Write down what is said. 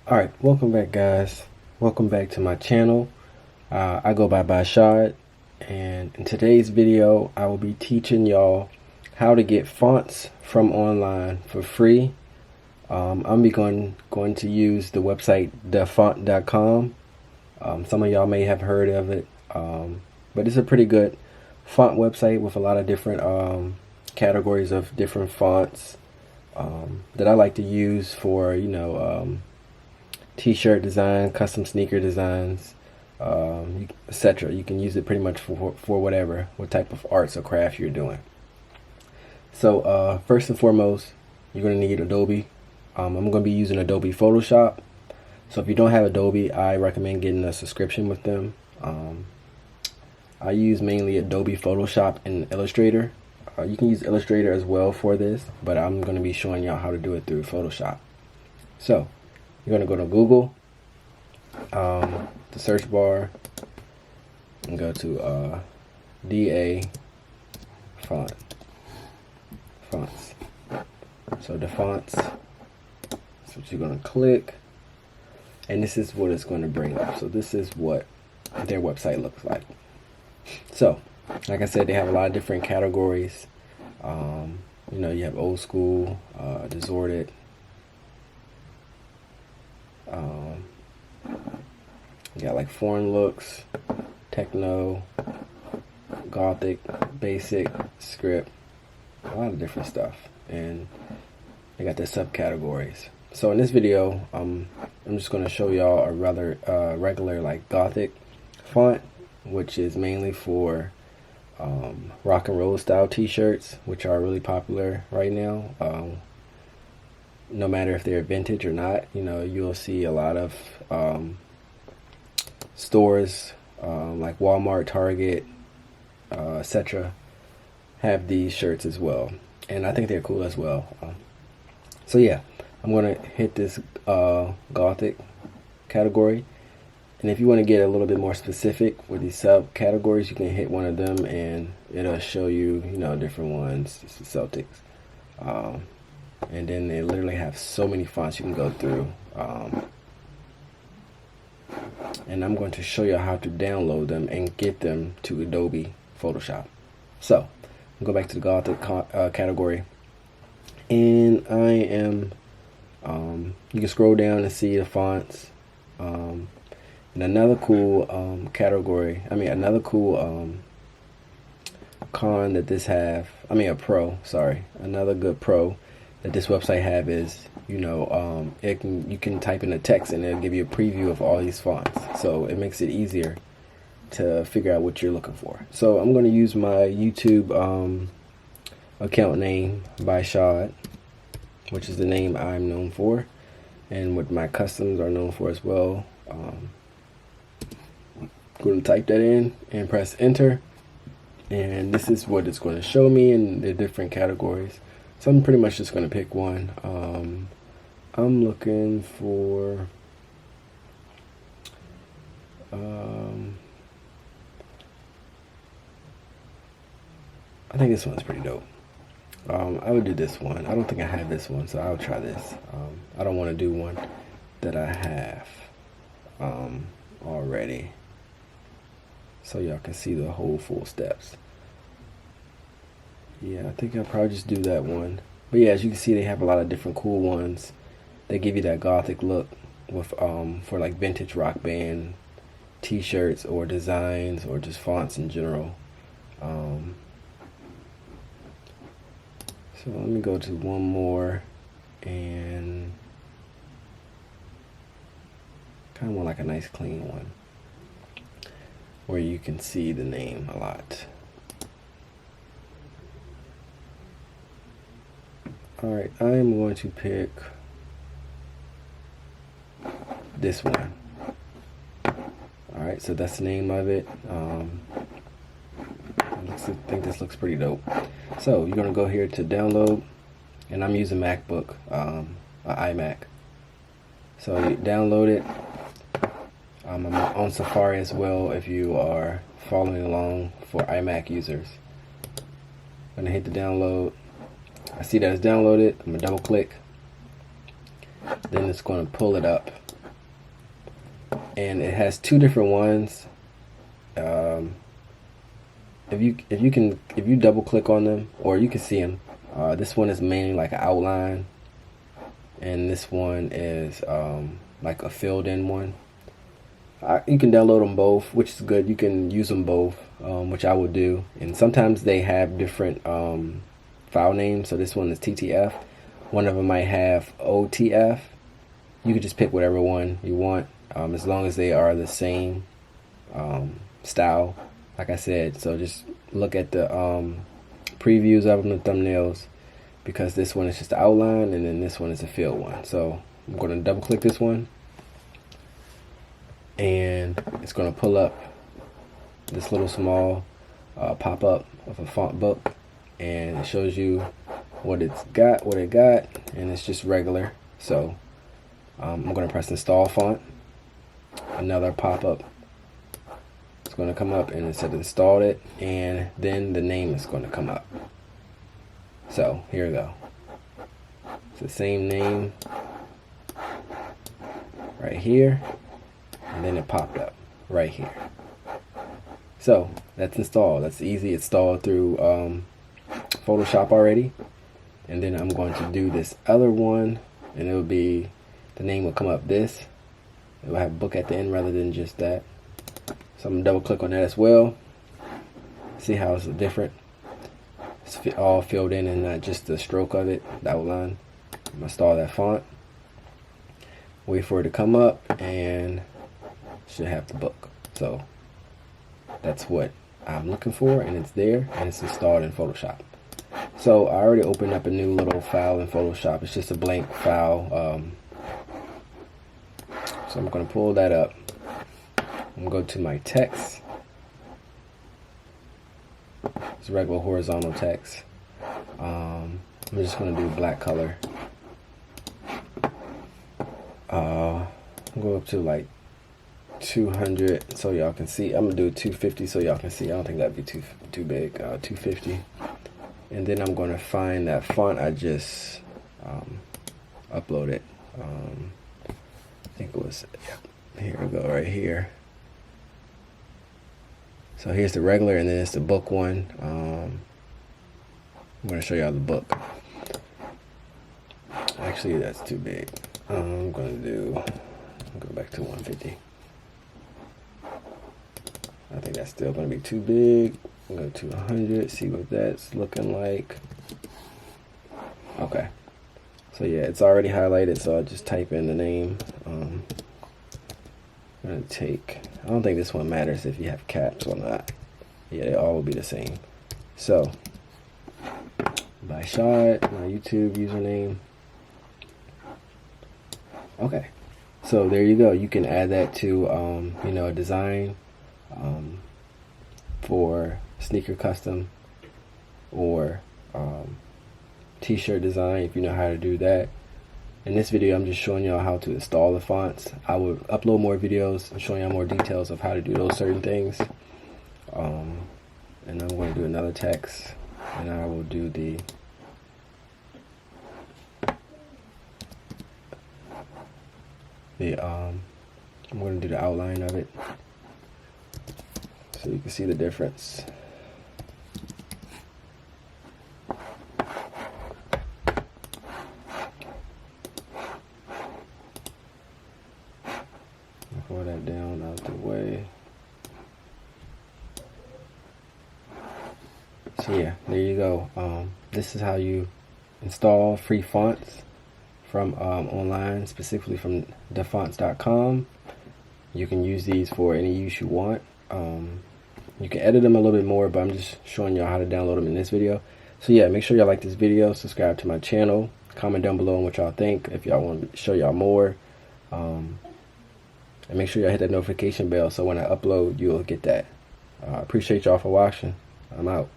Alright, welcome back guys. Welcome back to my channel. I go by Shad, and in today's video I will be teaching y'all how to get fonts from online for free. I'm going to use the website Dafont.com. Some of y'all may have heard of it, but it's a pretty good font website with a lot of different categories of different fonts that I like to use for, t-shirt design, custom sneaker designs, etc. You can use it pretty much for what type of arts or craft you're doing. So first and foremost, you're going to need Adobe. I'm going to be using Adobe Photoshop. So if you don't have Adobe, I recommend getting a subscription with them. I use mainly Adobe Photoshop and Illustrator. You can use Illustrator as well for this, but I'm going to be showing y'all how to do it through Photoshop. So you're going to go to Google, the search bar, and go to DA fonts. So the fonts, that's what you're going to click, and this is what it's going to bring up. So this is what their website looks like. So like I said, they have a lot of different categories. You have old school, disordered, you got like foreign looks, techno, gothic, basic, script, a lot of different stuff, and they got their subcategories. So in this video, I'm just going to show y'all a rather regular like gothic font, which is mainly for rock and roll style t-shirts, which are really popular right now. No matter if they're vintage or not, you'll see a lot of stores like Walmart, Target, etc. have these shirts as well, and I think they're cool as well. So yeah, I'm gonna hit this gothic category, and if you want to get a little bit more specific with these subcategories, you can hit one of them and it'll show you different ones. This is Celtics, and then they literally have so many fonts you can go through, and I'm going to show you how to download them and get them to Adobe Photoshop. So I'll go back to the gothic category, and I am you can scroll down and see the fonts, and another cool another cool con that this another good pro that this website have is you can type in a text and it'll give you a preview of all these fonts, so it makes it easier to figure out what you're looking for. So I'm going to use my YouTube account name by Shad, which is the name I'm known for and what my customs are known for as well. I'm going to type that in and press enter, and this is what it's going to show me in the different categories. So I'm pretty much just going to pick one. I'm looking for I think this one's pretty dope. I would do this one. I don't think I have this one, so I'll try this. I don't want to do one that I have already, so y'all can see the whole full steps. Yeah, I think I'll probably just do that one. But yeah, as you can see, they have a lot of different cool ones. They give you that gothic look with for like vintage rock band t-shirts or designs or just fonts in general. So let me go to one more, and kind of want like a nice clean one where you can see the name a lot. Alright, I'm going to pick this one. Alright, so that's the name of it. I think this looks pretty dope. So you're going to go here to download, and I'm using MacBook, an iMac. So you download it. I'm on Safari as well if you are following along for iMac users. I'm going to hit the download. I see that it's downloaded. I'm going to double click. Then it's going to pull it up. and it has two different ones. If you double click on them, or you can see them, this one is mainly like an outline, and this one is like a filled in one. You can download them both, which is good. You can use them both, which I will do. And sometimes they have different file names. So this one is TTF. One of them might have OTF. You can just pick whatever one you want, as long as they are the same style. Like I said, so just look at the previews of them, the thumbnails, because this one is just the outline, and then this one is a filled one. So I'm going to double click this one, and it's going to pull up this little small pop-up of a font book, and it shows you what it got, and it's just regular. So I'm going to press install font. Another pop-up is going to come up, and it said installed it, and then the name is going to come up. So here we go. It's the same name right here, and then it popped up right here. So that's installed. That's easy. It's installed through Photoshop already. And then I'm going to do this other one, and it will be, the name will come up this. It will have book at the end rather than just that. So I'm going to double click on that as well. See how it's different. It's all filled in and not just the stroke of it, the outline. I'm going to install that font. Wait for it to come up, and should have the book. So that's what I'm looking for, and it's there, and it's installed in Photoshop. So I already opened up a new little file in Photoshop. It's just a blank file. So I'm going to pull that up. I'm going to go to my text. It's regular horizontal text. I'm just going to do black color. I'll go up to like 200 so y'all can see. I'm going to do 250 so y'all can see. I don't think that'd be too big. 250. And then I'm going to find that font I just uploaded. I think it was, here we go, right here. So here's the regular, and then it's the book one. I'm going to show y'all the book. Actually, that's too big. I'm going to go back to 150. I think that's still going to be too big. Go to 100, see what that's looking like. Okay. So yeah, it's already highlighted, so I'll just type in the name. I'm going to take, I don't think this one matters if you have caps or not. Yeah, they all will be the same. So, by shot, my YouTube username. Okay. So there you go. You can add that to, a design for sneaker custom or t-shirt design if you know how to do that. In this video I'm just showing y'all how to install the fonts. I will upload more videos and showing y'all more details of how to do those certain things. And I'm going to do another text, and I will do I'm going to do the outline of it so you can see the difference. Pull that down out the way. So yeah, there you go. This is how you install free fonts from online, specifically from Dafont.com. You can use these for any use you want. You can edit them a little bit more, but I'm just showing y'all how to download them in this video. So yeah, make sure y'all like this video, subscribe to my channel, comment down below on what y'all think, if y'all want to show y'all more. And make sure y'all hit that notification bell so when I upload, you'll get that. Appreciate y'all for watching. I'm out.